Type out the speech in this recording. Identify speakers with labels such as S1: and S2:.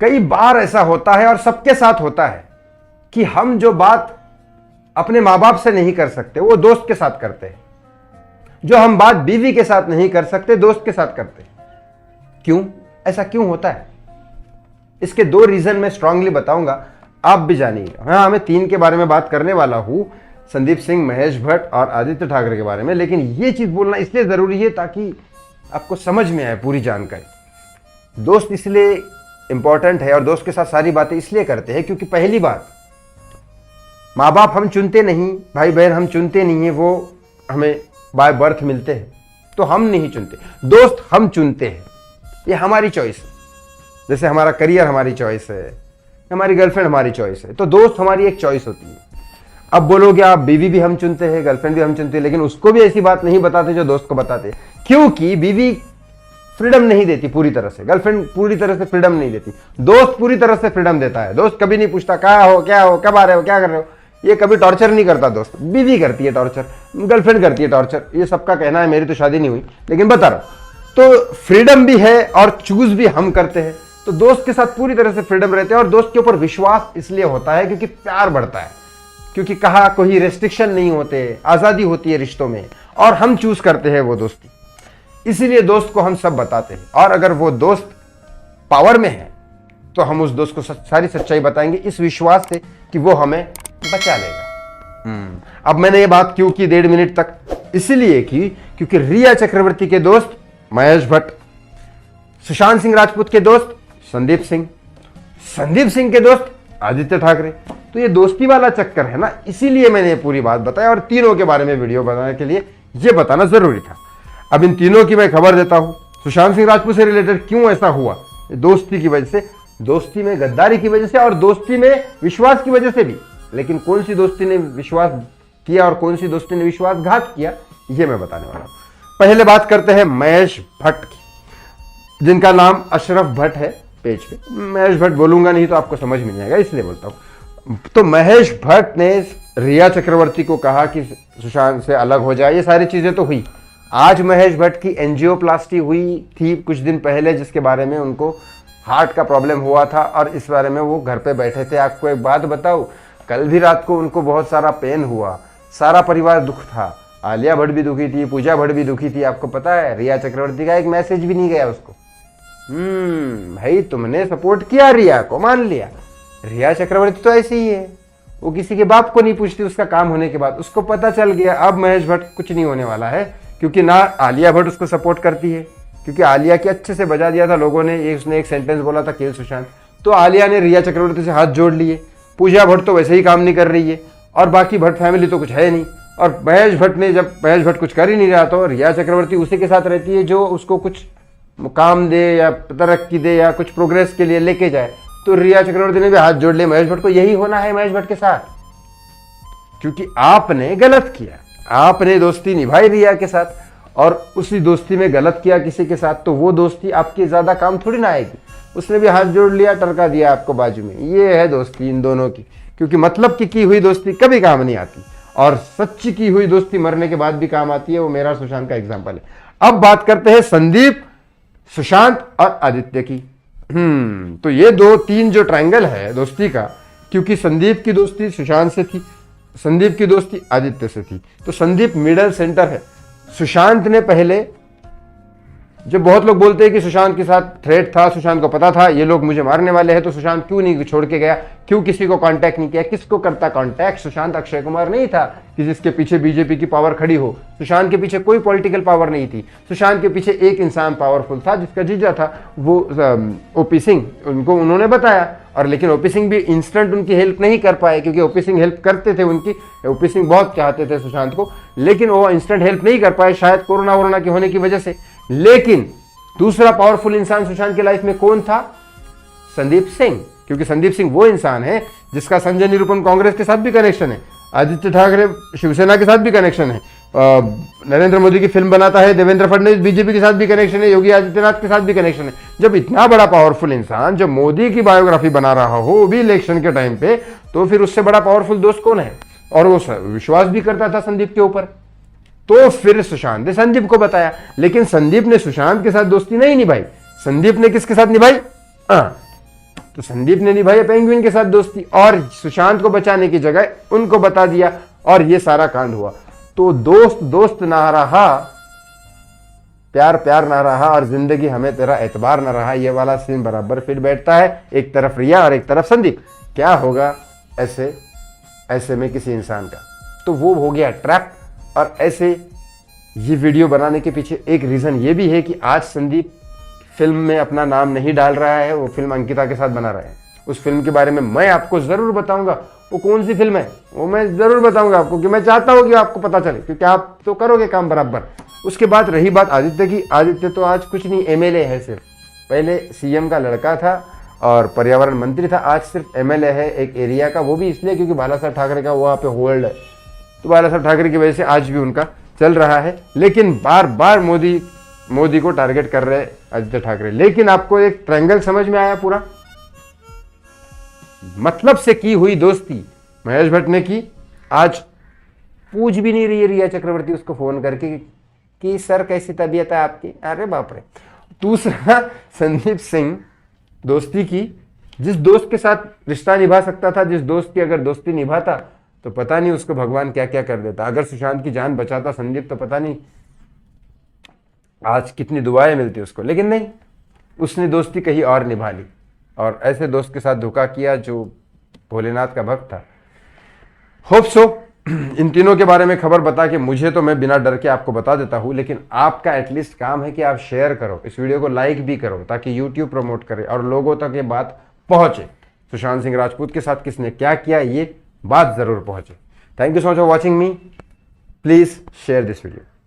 S1: कई बार ऐसा होता है और सबके साथ होता है कि हम जो बात अपने माँ बाप से नहीं कर सकते वो दोस्त के साथ करते हैं, जो हम बात बीवी के साथ नहीं कर सकते दोस्त के साथ करते हैं। क्यों? ऐसा क्यों होता है? इसके 2 रीजन मैं स्ट्रांगली बताऊंगा, आप भी जानिए। हाँ, मैं 3 के बारे में बात करने वाला हूं, संदीप सिंह, महेश भट्ट और आदित्य ठाकरे के बारे में, लेकिन ये चीज बोलना इसलिए जरूरी है ताकि आपको समझ में आए पूरी जानकारी। दोस्त इसलिए इंपॉर्टेंट है और दोस्त के साथ सारी बातें इसलिए करते हैं क्योंकि पहली बात, माँ बाप हम चुनते नहीं, भाई बहन हम चुनते नहीं है, वो हमें बाय बर्थ मिलते हैं, तो हम नहीं चुनते। दोस्त हम चुनते हैं, ये हमारी चॉइस है। जैसे हमारा करियर हमारी चॉइस है, हमारी गर्लफ्रेंड हमारी चॉइस है, तो दोस्त हमारी एक चॉइस होती है। अब बोलोगे आप बीवी भी हम चुनते हैं, गर्लफ्रेंड भी हम चुनते हैं, लेकिन उसको भी ऐसी बात नहीं बताते जो दोस्त को बताते, क्योंकि बीवी फ्रीडम नहीं देती पूरी तरह से, गर्लफ्रेंड पूरी तरह से फ्रीडम नहीं देती, दोस्त पूरी तरह से फ्रीडम देता है। दोस्त कभी नहीं पूछता कहाँ हो, क्या हो, कब आ रहे हो, क्या कर रहे हो, ये कभी टॉर्चर नहीं करता दोस्त। बीवी करती है टॉर्चर, गर्लफ्रेंड करती है टॉर्चर, ये सबका कहना है, मेरी तो शादी नहीं हुई लेकिन बता रहा हूं। तो फ्रीडम भी है और चूज भी हम करते हैं, तो दोस्त के साथ पूरी तरह से फ्रीडम रहते हैं। और दोस्त के ऊपर विश्वास इसलिए होता है क्योंकि प्यार बढ़ता है, क्योंकि कहा कोई रेस्ट्रिक्शन नहीं होते, आजादी होती है रिश्तों में, और हम चूज करते हैं वो दोस्ती। इसीलिए दोस्त को हम सब बताते हैं, और अगर वो दोस्त पावर में है तो हम उस दोस्त को सारी सच्चाई बताएंगे इस विश्वास से कि वो हमें बचा लेगा। अब मैंने ये बात क्यों की 1.5 मिनट तक? इसीलिए की क्योंकि रिया चक्रवर्ती के दोस्त महेश भट्ट, सुशांत सिंह राजपूत के दोस्त संदीप सिंह, संदीप सिंह के दोस्त आदित्य ठाकरे, तो ये दोस्ती वाला चक्कर है ना, इसीलिए मैंने ये पूरी बात बताई और तीनों के बारे में वीडियो बनाने के लिए ये बताना जरूरी था। अब इन तीनों की मैं खबर देता हूं। सुशांत सिंह राजपूत से रिलेटेड क्यों ऐसा हुआ? दोस्ती की वजह से, दोस्ती में गद्दारी की वजह से और दोस्ती में विश्वास की वजह से भी। लेकिन कौन सी दोस्ती ने विश्वास किया और कौन सी दोस्ती ने विश्वासघात किया, ये मैं बताने वाला हूं। पहले बात करते हैं महेश भट्ट की, जिनका नाम अशरफ भट्ट है पेज पे। महेश भट्ट बोलूंगा नहीं तो आपको समझ में नहीं आएगा, इसलिए बोलता हूं। तो महेश भट्ट ने रिया चक्रवर्ती को कहा कि सुशांत से अलग हो जाए, ये सारी चीजें तो हुई। आज महेश भट्ट की एंजियोप्लास्टी हुई थी कुछ दिन पहले, जिसके बारे में उनको हार्ट का प्रॉब्लम हुआ था और इस बारे में वो घर पे बैठे थे। आपको एक बात बताऊं, कल भी रात को उनको बहुत सारा पेन हुआ, सारा परिवार दुख था। आलिया भट्ट भी दुखी थी, पूजा भट्ट भी दुखी थी। आपको पता है रिया चक्रवर्ती का एक मैसेज भी नहीं गया उसको। भाई तुमने सपोर्ट किया रिया को, मान लिया। रिया चक्रवर्ती तो ऐसी ही है, वो किसी के बाप को नहीं पूछती उसका काम होने के बाद। उसको पता चल गया अब महेश भट्ट कुछ नहीं होने वाला है, क्योंकि ना आलिया भट्ट उसको सपोर्ट करती है, क्योंकि आलिया के अच्छे से बजा दिया था लोगों ने। उसने एक सेंटेंस बोला था किल सुशांत, तो आलिया ने रिया चक्रवर्ती से हाथ जोड़ लिए। पूजा भट्ट तो वैसे ही काम नहीं कर रही है, और बाकी भट्ट फैमिली तो कुछ है नहीं। और महेश भट्ट ने, जब महेश भट्ट कुछ कर ही नहीं रहा तो रिया चक्रवर्ती उसी के साथ रहती है जो उसको कुछ काम दे या तरक्की दे या कुछ प्रोग्रेस के लिए लेके जाए। तो रिया चक्रवर्ती ने भी हाथ जोड़ लिए महेश भट्ट को। यही होना है महेश भट्ट के साथ, क्योंकि आपने गलत किया, आपने दोस्ती निभाई रिया के साथ और उसी दोस्ती में गलत किया किसी के साथ, तो वो दोस्ती आपके ज्यादा काम थोड़ी ना आएगी। उसने भी हाथ जोड़ लिया, टरका दिया आपको बाजू में। ये है दोस्ती इन दोनों की, क्योंकि मतलब की हुई दोस्ती कभी काम नहीं आती, और सच्ची की हुई दोस्ती मरने के बाद भी काम आती है। वो मेरा सुशांत का एग्जाम्पल है। अब बात करते हैं संदीप, सुशांत और आदित्य की। तो ये 2-3 जो ट्रायंगल है दोस्ती का, क्योंकि संदीप की दोस्ती सुशांत से थी, संदीप की दोस्ती आदित्य से थी, तो संदीप मिडल सेंटर है। सुशांत ने पहले, जब बहुत लोग बोलते हैं कि सुशांत के साथ थ्रेट था, सुशांत को पता था ये लोग मुझे मारने वाले हैं, तो सुशांत क्यों नहीं छोड़ के गया, क्यों किसी को कांटेक्ट नहीं किया? किसको करता कांटेक्ट? सुशांत अक्षय कुमार नहीं था कि जिसके पीछे बीजेपी की पावर खड़ी हो। सुशांत के पीछे कोई पॉलिटिकल पावर नहीं थी। सुशांत के पीछे एक इंसान पावरफुल था, जिसका जीजा था, वो ओपी सिंह। उनको उन्होंने बताया, और लेकिन ओपी सिंह भी इंस्टेंट उनकी हेल्प नहीं कर पाए, क्योंकि ओपी सिंह हेल्प करते थे उनकी। ओपी सिंह बहुत चाहते थे सुशांत को, लेकिन वो इंस्टेंट हेल्प नहीं कर पाए, शायद कोरोना के होने की वजह से। लेकिन दूसरा पावरफुल इंसान सुशांत की लाइफ में कौन था? संदीप सिंह, क्योंकि संदीप सिंह वो इंसान है जिसका संजय निरुपम कांग्रेस के साथ भी कनेक्शन है, आदित्य ठाकरे शिवसेना के साथ भी कनेक्शन है, नरेंद्र मोदी की फिल्म बनाता है, देवेंद्र फडणवीस बीजेपी के साथ भी कनेक्शन है, योगी आदित्यनाथ के साथ भी कनेक्शन है। जब इतना बड़ा पावरफुल इंसान, जब मोदी की बायोग्राफी बना रहा हो, वो भी इलेक्शन के टाइम पे, तो फिर उससे बड़ा पावरफुल दोस्त कौन है? और वो विश्वास भी करता था संदीप के ऊपर। तो फिर सुशांत ने संदीप को बताया, लेकिन संदीप ने सुशांत के साथ दोस्ती नहीं निभाई। संदीप ने किसके साथ निभाई? तो संदीप ने निभाई पेंगुइन के साथ दोस्ती और सुशांत को बचाने की जगह उनको बता दिया और ये सारा कांड हुआ। तो दोस्त दोस्त ना रहा, प्यार प्यार ना रहा और जिंदगी हमें तेरा एतबार ना रहा, ये वाला सीन बराबर फिट बैठता है। एक तरफ रिया और एक तरफ संदीप। क्या होगा ऐसे में किसी इंसान का? तो वो हो गया ट्रैप। और ऐसे ये वीडियो बनाने के पीछे एक रीज़न ये भी है कि आज संदीप फिल्म में अपना नाम नहीं डाल रहा है, वो फिल्म अंकिता के साथ बना रहा है। उस फिल्म के बारे में मैं आपको ज़रूर बताऊंगा। वो कौन सी फिल्म है वो मैं ज़रूर बताऊंगा आपको, कि मैं चाहता हूँ कि आपको पता चले, क्योंकि आप तो करोगे काम बराबर। उसके बाद रही बात आदित्य की, आदित्य तो आज कुछ नहीं, एमएलए है सिर्फ। पहले सीएम का लड़का था और पर्यावरण मंत्री था, आज सिर्फ एमएलए है एक एरिया का। वो भी इसलिए क्योंकि बाला साहब ठाकरे का वहाँ पे होल्ड है, तो बाला साहब ठाकरे की वजह से आज भी उनका चल रहा है। लेकिन बार बार मोदी को टारगेट कर रहे आदित्य ठाकरे। लेकिन आपको एक ट्रायंगल समझ में आया पूरा? मतलब से की हुई दोस्ती महेश भट्ट ने की, आज पूछ भी नहीं रही है रिया चक्रवर्ती उसको फोन करके कि सर कैसी तबीयत है आपकी। अरे बाप रे। दूसरा, संदीप सिंह दोस्ती की जिस दोस्त के साथ रिश्ता निभा सकता था, जिस दोस्त की अगर दोस्ती निभाता तो पता नहीं उसको भगवान क्या क्या कर देता। अगर सुशांत की जान बचाता संदीप तो पता नहीं आज कितनी दुआएं मिलती उसको। लेकिन नहीं, उसने दोस्ती कहीं और निभा ली और ऐसे दोस्त के साथ धोखा किया जो भोलेनाथ का भक्त था। होप सो इन तीनों के बारे में खबर बता के मुझे तो मैं बिना डर के आपको बता देता हूं, लेकिन आपका एटलीस्ट काम है कि आप शेयर करो, इस वीडियो को लाइक भी करो ताकि यूट्यूब प्रमोट करे और लोगों तक ये बात पहुंचे। सुशांत सिंह राजपूत के साथ किसने क्या किया ये बात जरूर पहुंचे। Thank you so much for watching me. Please share this video.